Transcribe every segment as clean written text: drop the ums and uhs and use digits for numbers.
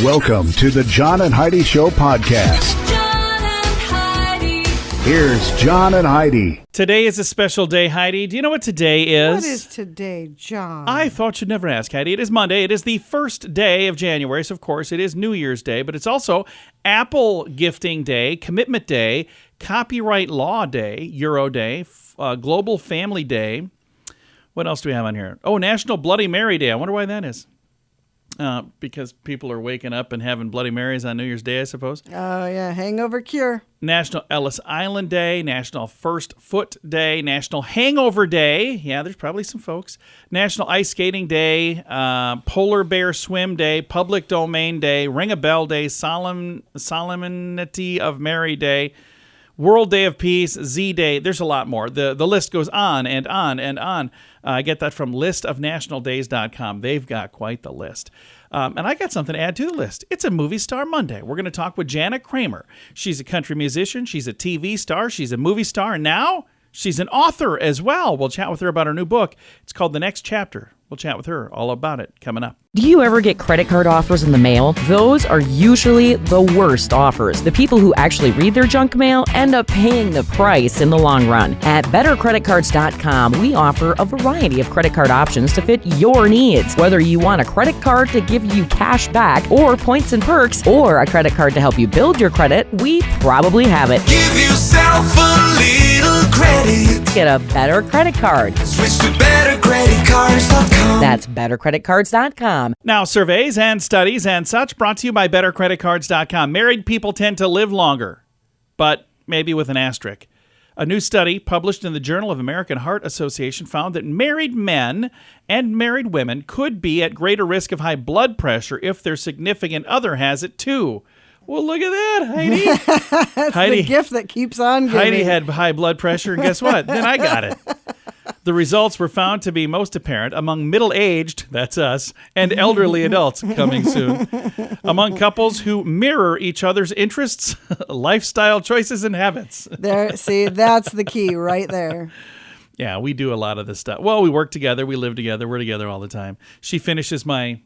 Welcome to the John and Heidi Show podcast. John and Heidi. Here's John and Heidi. Today is a special day, Heidi. Do you know what today is? What is today, John? I thought you'd never ask, Heidi. It is Monday. It is the first day of January, so of course it is New Year's Day, but it's also Apple Gifting Day, Commitment Day, Copyright Law Day, Euro Day, Global Family Day. What else do we have on here? Oh, National Bloody Mary Day. I wonder why that is. Because people are waking up and having Bloody Marys on New Year's Day, I suppose. Oh, yeah. Hangover cure. National Ellis Island Day, National First Foot Day, National Hangover Day. Yeah, there's probably some folks. National Ice Skating Day, Polar Bear Swim Day, Public Domain Day, Ring a Bell Day, Solemnity of Mary Day, World Day of Peace, Z Day. There's a lot more. The list goes on and on and on. I get that from listofnationaldays.com. They've got quite the list. And I got something to add to the list. It's a Movie Star Monday. We're going to talk with Jana Kramer. She's a country musician. She's a TV star. She's a movie star. And now she's an author as well. We'll chat with her about her new book. It's called The Next Chapter. We'll chat with her all about it coming up. Do you ever get credit card offers in the mail? Those are usually the worst offers. The people who actually read their junk mail end up paying the price in the long run. At bettercreditcards.com, we offer a variety of credit card options to fit your needs. Whether you want a credit card to give you cash back or points and perks, or a credit card to help you build your credit, we probably have it. Give yourself a little credit. Get a better credit card. Switch to bettercreditcards.com. That's bettercreditcards.com. Now, surveys and studies and such brought to you by bettercreditcards.com. Married people tend to live longer, but maybe with an asterisk. A new study published in the Journal of American Heart Association found that married men and married women could be at greater risk of high blood pressure if their significant other has it too. Well, look at that, Heidi. That's Heidi, the gift that keeps on giving. Heidi had high blood pressure, and guess what? Then I got it. The results were found to be most apparent among middle-aged, that's us, and elderly adults, coming soon, among couples who mirror each other's interests, lifestyle choices, and habits. There, see, that's the key right there. Yeah, we do a lot of this stuff. Well, we work together, we live together, we're together all the time. She finishes my...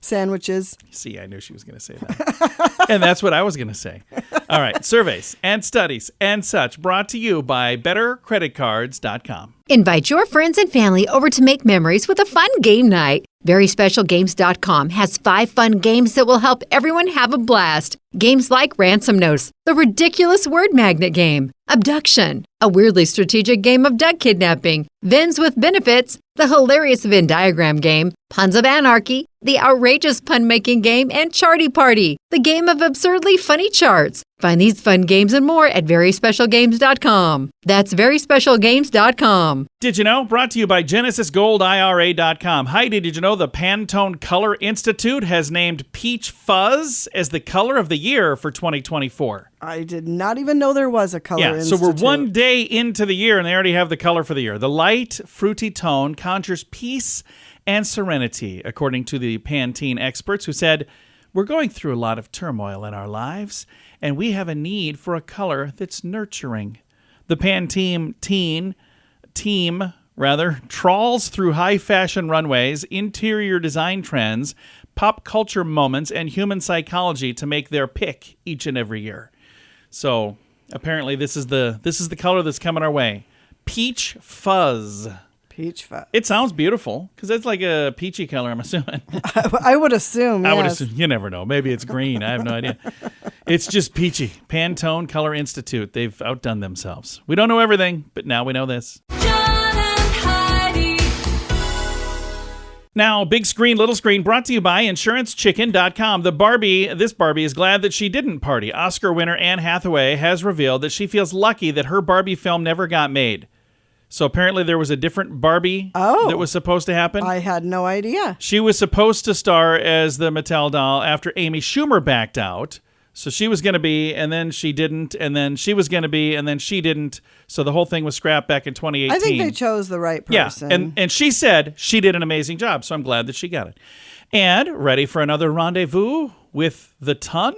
Sandwiches. See, I knew she was going to say that. And that's what I was going to say. All right, surveys and studies and such brought to you by bettercreditcards.com. Invite your friends and family over to make memories with a fun game night. VerySpecialGames.com has 5 fun games that will help everyone have a blast. Games like Ransom Notes, the ridiculous word magnet game, Abduction, a weirdly strategic game of duck kidnapping, Vins with Benefits, the hilarious Venn diagram game, Puns of Anarchy, the outrageous pun-making game, and Charty Party, the game of absurdly funny charts. Find these fun games and more at VerySpecialGames.com. That's VerySpecialGames.com. Did you know? Brought to you by GenesisGoldIRA.com. Heidi, did you know the Pantone Color Institute has named Peach Fuzz as the color of the year for 2024? I did not even know there was a color institute. So we're one day day into the year, and they already have the color for the year. The light, fruity tone conjures peace and serenity, according to the Pantene experts who said, we're going through a lot of turmoil in our lives, and we have a need for a color that's nurturing. The Pantene team trawls through high fashion runways, interior design trends, pop culture moments, and human psychology to make their pick each and every year. So apparently this is the color that's coming our way. Peach Fuzz. Peach Fuzz. It sounds beautiful because it's like a peachy color, I'm assuming. I would assume, yes. I would assume. You never know. Maybe it's green. I have no idea. It's just peachy. Pantone Color Institute. They've outdone themselves. We don't know everything, but now we know this. John and Heidi. Now, big screen, little screen, brought to you by InsuranceChicken.com. This Barbie is glad that she didn't party. Oscar winner Anne Hathaway has revealed that she feels lucky that her Barbie film never got made. So apparently there was a different Barbie that was supposed to happen. I had no idea. She was supposed to star as the Mattel doll after Amy Schumer backed out. So she was going to be, and then she didn't, and then she was going to be, and then she didn't. So the whole thing was scrapped back in 2018. I think they chose the right person. Yeah, and she said she did an amazing job, so I'm glad that she got it. And ready for another rendezvous with the ton?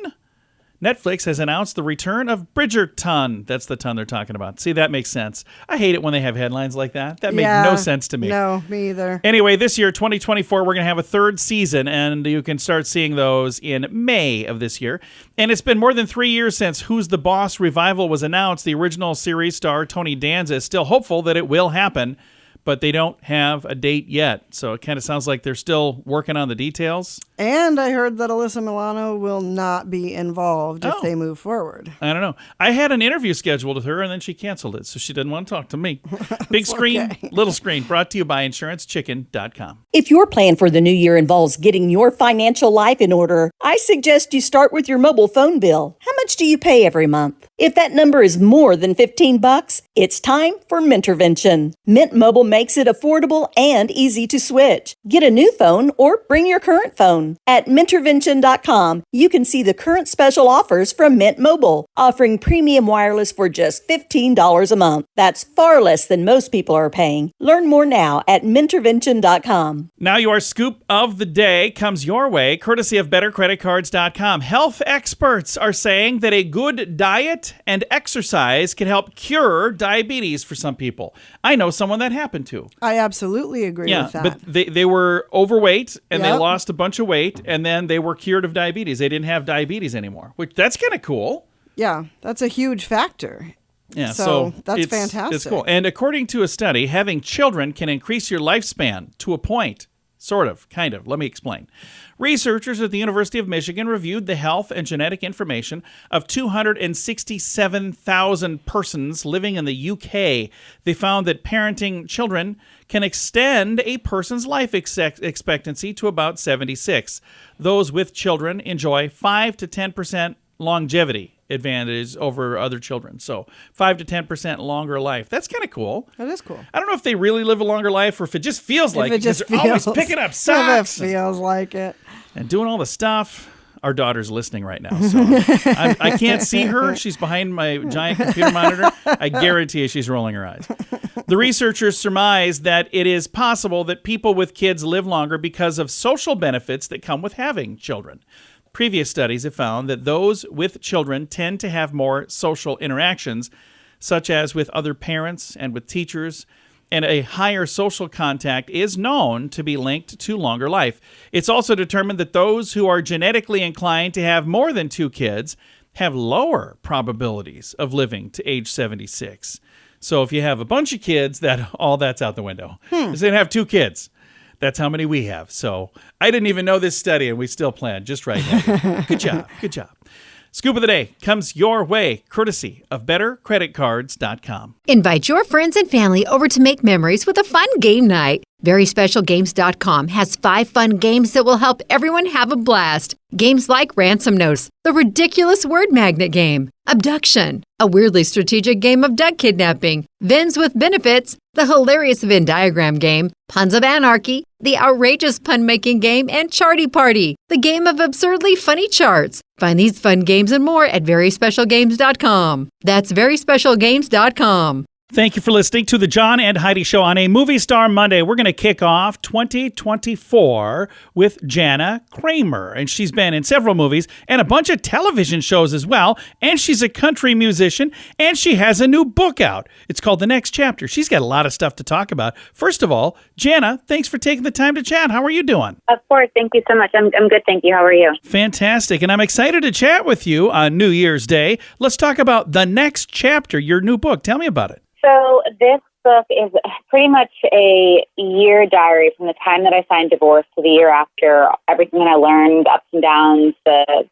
Netflix has announced the return of Bridgerton. That's the ton they're talking about. See, that makes sense. I hate it when they have headlines like that. That makes no sense to me. No, me either. Anyway, this year, 2024, we're going to have a third season, and you can start seeing those in May of this year. And it's been more than 3 years since Who's the Boss revival was announced. The original series star Tony Danza is still hopeful that it will happen, but they don't have a date yet. So it kind of sounds like they're still working on the details. And I heard that Alyssa Milano will not be involved if they move forward. I don't know. I had an interview scheduled with her, and then she canceled it, so she didn't want to talk to me. Big screen, little screen, brought to you by InsuranceChicken.com. If your plan for the new year involves getting your financial life in order, I suggest you start with your mobile phone bill. How much do you pay every month? If that number is more than $15, it's time for Mintervention. Mint Mobile makes it affordable and easy to switch. Get a new phone or bring your current phone. At Mintervention.com, you can see the current special offers from Mint Mobile, offering premium wireless for just $15 a month. That's far less than most people are paying. Learn more now at Mintervention.com. Now your scoop of the day comes your way, courtesy of BetterCreditCards.com. Health experts are saying that a good diet and exercise can help cure diabetes for some people. I know someone that happened to. I absolutely agree with that. But they were overweight and they lost a bunch of weight, and then they were cured of diabetes. They didn't have diabetes anymore, which that's kind of cool. Yeah, that's a huge factor. Yeah, so that's fantastic. It's cool. And according to a study, having children can increase your lifespan to a point. Sort of, kind of. Let me explain. Researchers at the University of Michigan reviewed the health and genetic information of 267,000 persons living in the UK. They found that parenting children can extend a person's life expectancy to about 76. Those with children enjoy 5 to 10% longevity advantage over other children. So 5 to 10% longer life. That's kind of cool. That is cool. I don't know if they really live a longer life or if it just feels like it because they're always picking up socks. If it feels like it. And doing all the stuff. Our daughter's listening right now, so I can't see her. She's behind my giant computer monitor. I guarantee you she's rolling her eyes. The researchers surmise that it is possible that people with kids live longer because of social benefits that come with having children. Previous studies have found that those with children tend to have more social interactions, such as with other parents and with teachers, and a higher social contact is known to be linked to longer life. It's also determined that those who are genetically inclined to have more than 2 kids have lower probabilities of living to age 76. So if you have a bunch of kids, that's out the window. So they have 2 kids. That's how many we have. So I didn't even know this study, and we still plan just right now. Good job. Good job. Scoop of the day comes your way, courtesy of BetterCreditCards.com. Invite your friends and family over to make memories with a fun game night. VerySpecialGames.com has 5 fun games that will help everyone have a blast. Games like Ransom Notes, the ridiculous word magnet game, Abduction, a weirdly strategic game of duck kidnapping, Vens with Benefits, the hilarious Venn diagram game, Puns of Anarchy, the outrageous pun-making game, and Charty Party, the game of absurdly funny charts. Find these fun games and more at VerySpecialGames.com. That's VerySpecialGames.com. Thank you for listening to the John and Heidi Show on a Movie Star Monday. We're going to kick off 2024 with Jana Kramer, and she's been in several movies and a bunch of television shows as well, and she's a country musician, and she has a new book out. It's called The Next Chapter. She's got a lot of stuff to talk about. First of all, Jana, thanks for taking the time to chat. How are you doing? Of course. Thank you so much. I'm good, thank you. How are you? Fantastic, and I'm excited to chat with you on New Year's Day. Let's talk about The Next Chapter, your new book. Tell me about it. So this book is pretty much a year diary from the time that I signed divorce to the year after, everything that I learned, ups and downs, the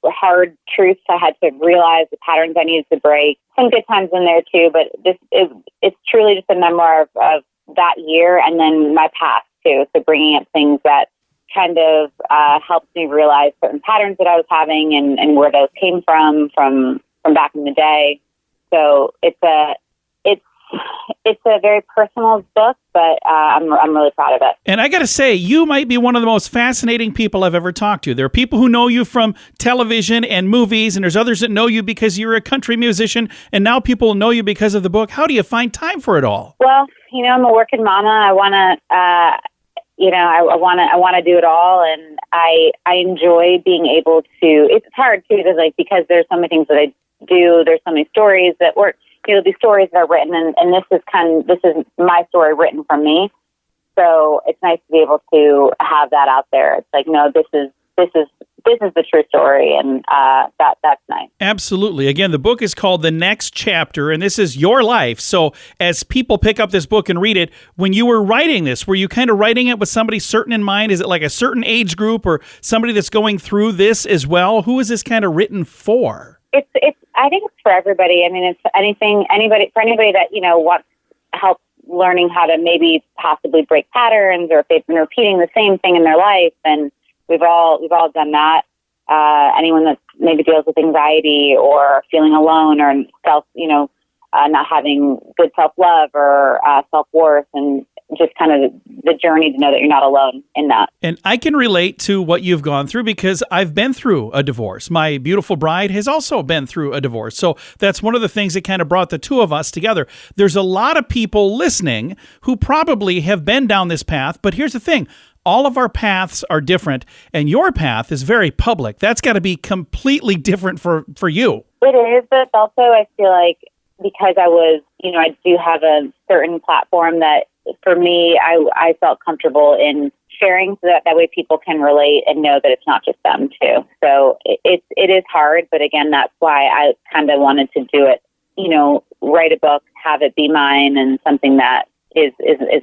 hard truths I had to realize, the patterns I needed to break. Some good times in there too, but it's truly just a memoir of that year and then my past too. So bringing up things that kind of helped me realize certain patterns that I was having and where those came from back in the day. So it's a very personal book, but I'm really proud of it. And I got to say, you might be one of the most fascinating people I've ever talked to. There are people who know you from television and movies, and there's others that know you because you're a country musician, and now people know you because of the book. How do you find time for it all? Well, I'm a working mama. I want to, I want to do it all, and I enjoy being able to. It's hard too, because there's so many things that I do. There's so many stories that were, these stories that are written, and this is my story written from me. So it's nice to be able to have that out there. It's like, no, this is the true story, and that's nice. Absolutely. Again, the book is called The Next Chapter, and this is your life. So as people pick up this book and read it, when you were writing this, were you kind of writing it with somebody certain in mind? Is it like a certain age group or somebody that's going through this as well? Who is this kind of written for? It's. I think it's for everybody. I mean, it's anybody that wants help learning how to maybe possibly break patterns, or if they've been repeating the same thing in their life, and we've all done that. Anyone that maybe deals with anxiety or feeling alone, or not having good self-love or self-worth, and just kind of the journey to know that you're not alone in that. And I can relate to what you've gone through because I've been through a divorce. My beautiful bride has also been through a divorce. So that's one of the things that kind of brought the two of us together. There's a lot of people listening who probably have been down this path, but here's the thing. All of our paths are different, and your path is very public. That's got to be completely different for you. It is, but it's also, I feel like, because I do have a certain platform that, for me, I felt comfortable in sharing, so that way people can relate and know that it's not just them too. So it is hard, but again, that's why I kind of wanted to do it, write a book, have it be mine, and something that is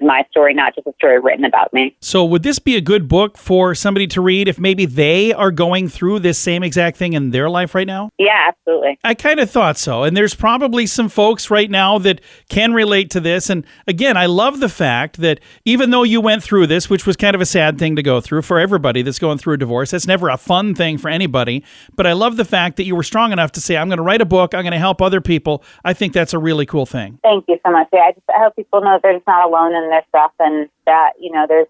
my story, not just a story written about me. So would this be a good book for somebody to read if maybe they are going through this same exact thing in their life right now? Yeah, absolutely. I kind of thought so. And there's probably some folks right now that can relate to this. And again, I love the fact that even though you went through this, which was kind of a sad thing to go through for everybody that's going through a divorce, that's never a fun thing for anybody. But I love the fact that you were strong enough to say, I'm going to write a book, I'm going to help other people. I think that's a really cool thing. Thank you so much. Yeah, I hope people know that they're just not alone in their stuff, and that, there's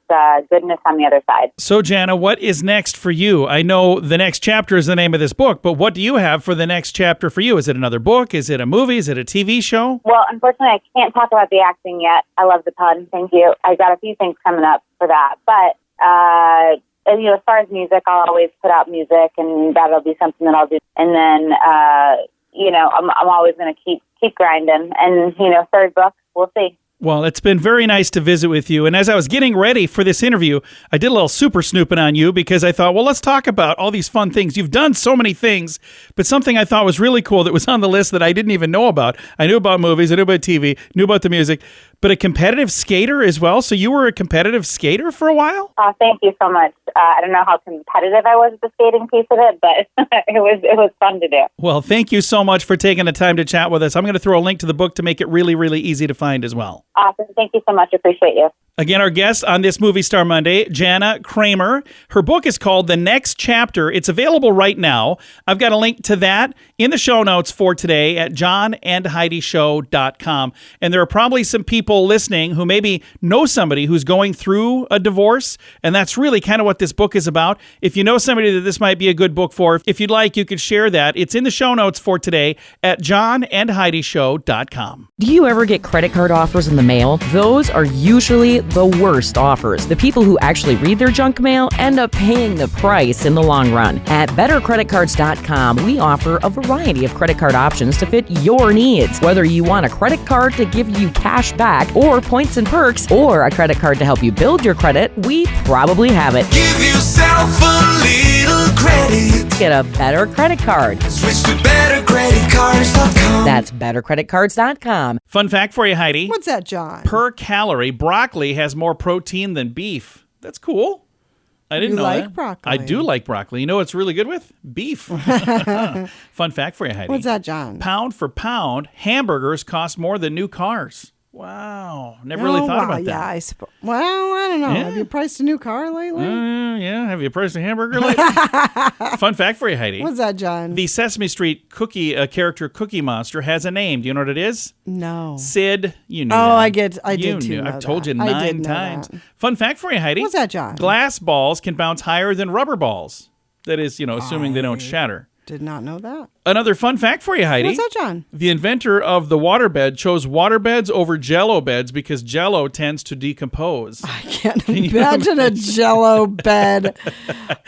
goodness on the other side. So, Jana, what is next for you? I know The Next Chapter is the name of this book, but what do you have for the next chapter for you? Is it another book? Is it a movie? Is it a TV show? Well, unfortunately, I can't talk about the acting yet. I love the pun. Thank you. I got a few things coming up for that. But, as far as music, I'll always put out music, and that'll be something that I'll do. And then, I'm always going to keep grinding. And, third book, we'll see. Well, it's been very nice to visit with you. And as I was getting ready for this interview, I did a little super snooping on you because I thought, well, let's talk about all these fun things. You've done so many things, but something I thought was really cool that was on the list that I didn't even know about. I knew about movies, I knew about TV, knew about the music, but a competitive skater as well. So you were a competitive skater for a while? Thank you so much. I don't know how competitive I was with the skating piece of it, but it was fun to do. Well, thank you so much for taking the time to chat with us. I'm going to throw a link to the book to make it really, really easy to find as well. Awesome. Thank you so much. Appreciate you. Again, our guest on this Movie Star Monday, Jana Kramer. Her book is called The Next Chapter. It's available right now. I've got a link to that in the show notes for today at johnandheidishow.com. And there are probably some people listening who maybe know somebody who's going through a divorce, and that's really kind of what this book is about. If you know somebody that this might be a good book for, if you'd like, you could share that. It's in the show notes for today at johnandheidishow.com. Do you ever get credit card offers in the mail? Those are usually the worst offers. The people who actually read their junk mail end up paying the price in the long run. At bettercreditcards.com, we offer a variety of credit card options to fit your needs. Whether you want a credit card to give you cash back or points and perks, or a credit card to help you build your credit, we probably have it. Give yourself a little credit. Get a better credit card. Switch to bettercreditcards.com. That's bettercreditcards.com. Fun fact for you, Heidi. What's that, John? Per calorie, broccoli has more protein than beef. That's cool. I didn't know like that. broccoli. I do like broccoli. You know what's really good with? Beef. Fun fact for you, Heidi. What's that, John? Pound for pound, hamburgers cost more than new cars. Wow. Never really thought about that. Yeah, I don't know. Yeah. Have you priced a new car lately? Yeah. Have you priced a hamburger lately? Fun fact for you, Heidi. What's that, John? The Sesame Street cookie character Cookie Monster has a name. Do you know what it is? No. Sid. You knew Oh, that. I did too. I've told you I 9 did know times. that. Fun fact for you, Heidi. What's that, John? Glass balls can bounce higher than rubber balls. That is, assuming they don't shatter. Did not know that. Another fun fact for you, Heidi. What's that, John? The inventor of the waterbed chose waterbeds over Jell-O beds because Jell-O tends to decompose. I can't imagine a Jell-O bed.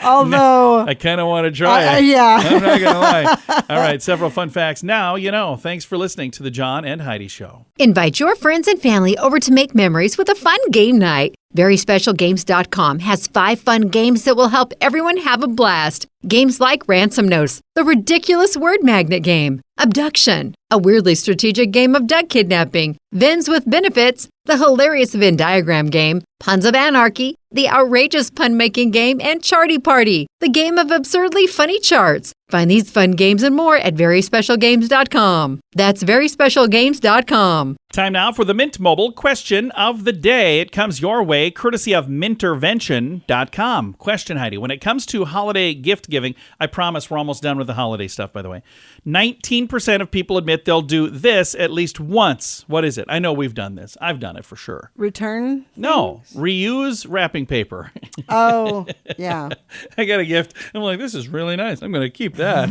Although I kind of want to try it. yeah. I'm not going to lie. All right, several fun facts. Now you know. Thanks for listening to the John and Heidi Show. Invite your friends and family over to make memories with a fun game night. VerySpecialGames.com has 5 fun games that will help everyone have a blast. Games like Ransom Notes, the ridiculous word magnet game, Abduction, a weirdly strategic game of duck kidnapping, Vens with Benefits, the hilarious Venn diagram game, Puns of Anarchy, the outrageous pun-making game, and Charty Party, the game of absurdly funny charts. Find these fun games and more at VerySpecialGames.com. That's VerySpecialGames.com. Time now for the Mint Mobile question of the day. It comes your way courtesy of Mintervention.com. Question, Heidi. When it comes to holiday gift giving, I promise we're almost done with the holiday stuff, by the way. 19% of people admit they'll do this at least once. What is it? I know we've done this. I've done it for sure. Return? No. Reuse wrapping paper. Oh, yeah. I got a gift. I'm like, this is really nice. I'm going to keep that.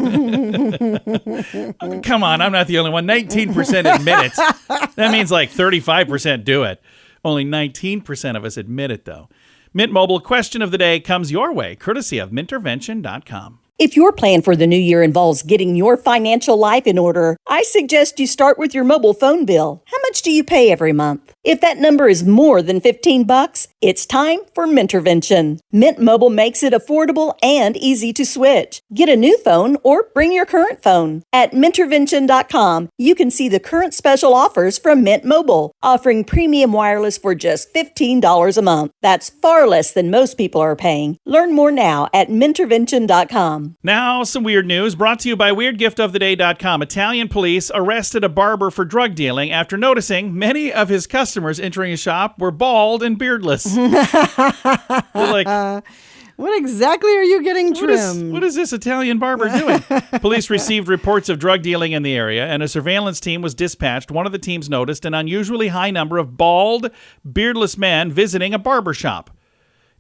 Come on. I'm not the only one. 19% admit it. That means like 35% do it. Only 19% of us admit it, though. Mint Mobile question of the day comes your way, courtesy of Mintervention.com. If your plan for the new year involves getting your financial life in order, I suggest you start with your mobile phone bill. How much do you pay every month? If that number is more than $15, it's time for Mintervention. Mint Mobile makes it affordable and easy to switch. Get a new phone or bring your current phone. At Mintervention.com, you can see the current special offers from Mint Mobile, offering premium wireless for just $15 a month. That's far less than most people are paying. Learn more now at Mintervention.com. Now, some weird news brought to you by WeirdGiftOfTheDay.com. Italian police arrested a barber for drug dealing after noticing many of his customers entering his shop were bald and beardless. They're like, what exactly are you getting trimmed? What is this Italian barber doing? Police received reports of drug dealing in the area, and a surveillance team was dispatched. One of the teams noticed an unusually high number of bald, beardless men visiting a barber shop.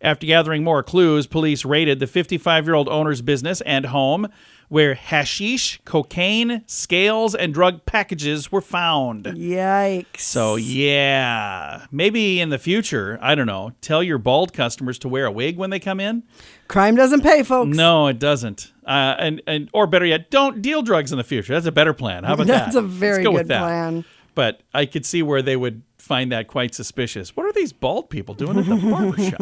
After gathering more clues, police raided the 55-year-old owner's business and home, where hashish, cocaine, scales, and drug packages were found. Yikes. So, yeah. Maybe in the future, I don't know, tell your bald customers to wear a wig when they come in. Crime doesn't pay, folks. No, it doesn't. Or better yet, don't deal drugs in the future. That's a better plan. How about that? That's a very good plan. But I could see where they would find that quite suspicious. What are these bald people doing at the barbershop?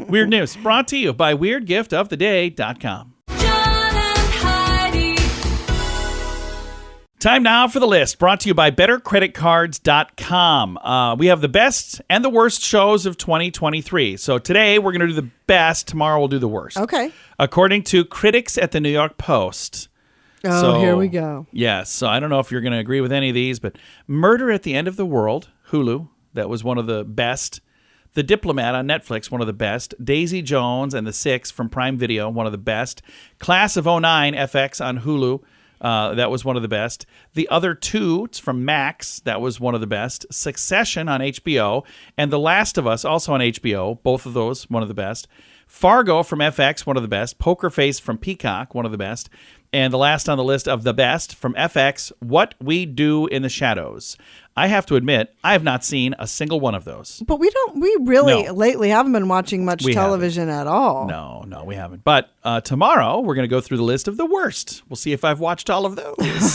Weird news brought to you by WeirdGiftOfTheDay.com. John and Heidi. Time now for the list brought to you by BetterCreditCards.com. We have the best and the worst shows of 2023. So today we're going to do the best. Tomorrow we'll do the worst. Okay. According to critics at the New York Post. Oh, So, here we go. Yes. So I don't know if you're going to agree with any of these, but Murder at the End of the World, Hulu, that was one of the best. The Diplomat on Netflix, one of the best. Daisy Jones and the Six from Prime Video, one of the best. Class of '09 FX on Hulu, that was one of the best. The Other Two, it's from Max, that was one of the best. Succession on HBO, and The Last of Us, also on HBO, both of those, one of the best. Fargo from FX, one of the best. Poker Face from Peacock, one of the best. And the last on the list of the best from FX, What We Do in the Shadows. I have to admit, I have not seen a single one of those. But we really lately haven't been watching much television at all. No, we haven't. But tomorrow, we're going to go through the list of the worst. We'll see if I've watched all of those.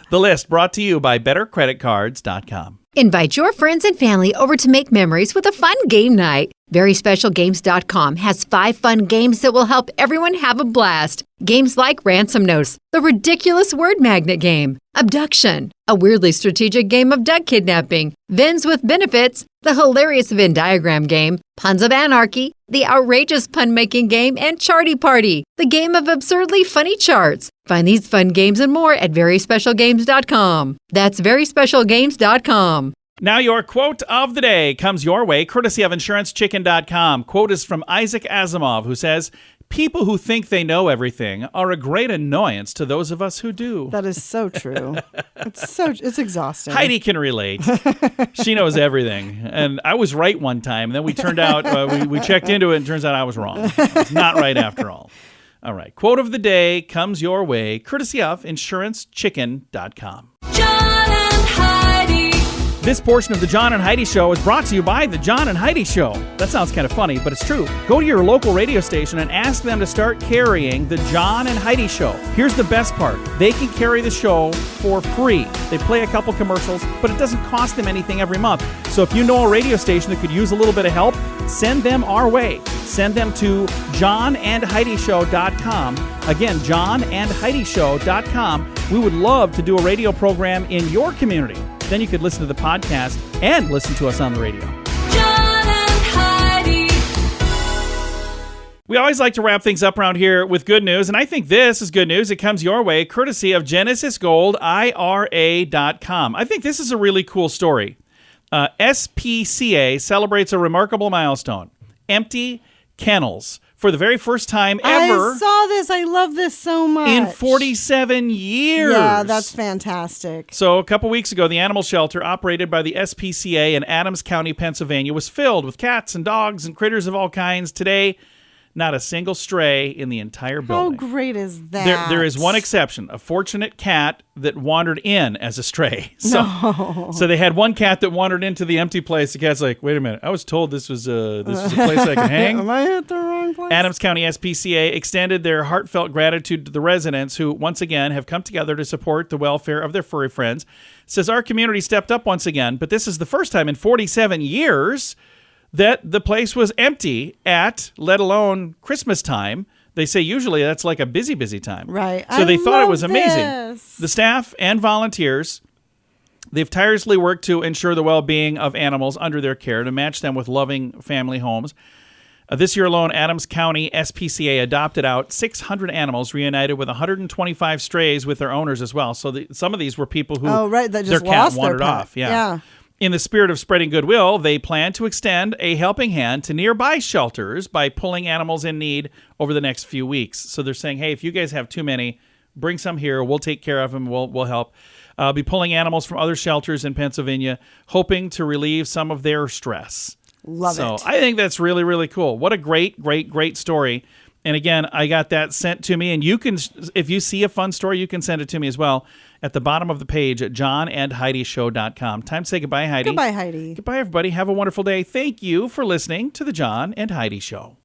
The list brought to you by BetterCreditCards.com. Invite your friends and family over to make memories with a fun game night. VerySpecialGames.com has 5 fun games that will help everyone have a blast. Games like Ransom Notes, the ridiculous word magnet game, Abduction, a weirdly strategic game of duck kidnapping, Vens with Benefits, the hilarious Venn diagram game, Puns of Anarchy, the outrageous pun-making game, and Charty Party, the game of absurdly funny charts. Find these fun games and more at VerySpecialGames.com. That's VerySpecialGames.com. Now your quote of the day comes your way, courtesy of InsuranceChicken.com. Quote is from Isaac Asimov, who says, "People who think they know everything are a great annoyance to those of us who do." That is so true. It's exhausting. Heidi can relate. She knows everything. And I was right one time. And then we turned out, we checked into it and turns out I was wrong. I was not right after all. All right. Quote of the day comes your way, courtesy of InsuranceChicken.com. John and Heidi. This portion of the John and Heidi Show is brought to you by the John and Heidi Show. That sounds kind of funny, but it's true. Go to your local radio station and ask them to start carrying the John and Heidi Show. Here's the best part. They can carry the show for free. They play a couple commercials, but it doesn't cost them anything every month. So if you know a radio station that could use a little bit of help, send them our way. Send them to johnandheidishow.com. Again, johnandheidishow.com. We would love to do a radio program in your community. Then you could listen to the podcast and listen to us on the radio. John and Heidi. We always like to wrap things up around here with good news, and I think this is good news. It comes your way courtesy of GenesisGoldIRA.com. I think this is a really cool story. SPCA celebrates a remarkable milestone. Empty kennels. For the very first time ever. I saw this. I love this so much. In 47 years. Yeah, that's fantastic. So a couple weeks ago, the animal shelter operated by the SPCA in Adams County, Pennsylvania, was filled with cats and dogs and critters of all kinds. Today, not a single stray in the entire building. How great is that? There is one exception, a fortunate cat that wandered in as a stray. So they had one cat that wandered into the empty place. The cat's like, wait a minute, I was told this was a place I could hang. Am I at the wrong place? Adams County SPCA extended their heartfelt gratitude to the residents who, once again, have come together to support the welfare of their furry friends. Says our community stepped up once again, but this is the first time in 47 years that the place was empty at, let alone Christmas time. They say usually that's like a busy time. Right. So they thought it was amazing. This. The staff and volunteers, they've tirelessly worked to ensure the well-being of animals under their care, to match them with loving family homes. This year alone, Adams County SPCA adopted out 600 animals, reunited with 125 strays with their owners as well. So some of these were people who that their just cat lost wandered their pet. off. Yeah. In the spirit of spreading goodwill, they plan to extend a helping hand to nearby shelters by pulling animals in need over the next few weeks. So they're saying, hey, if you guys have too many, bring some here. We'll take care of them. We'll help. Be pulling animals from other shelters in Pennsylvania, hoping to relieve some of their stress. Love it. So I think that's really, really cool. What a great story. And again, I got that sent to me. And you can, if you see a fun story, you can send it to me as well at the bottom of the page at johnandheidishow.com. Time to say goodbye, Heidi. Goodbye, Heidi. Goodbye, everybody. Have a wonderful day. Thank you for listening to the John and Heidi Show.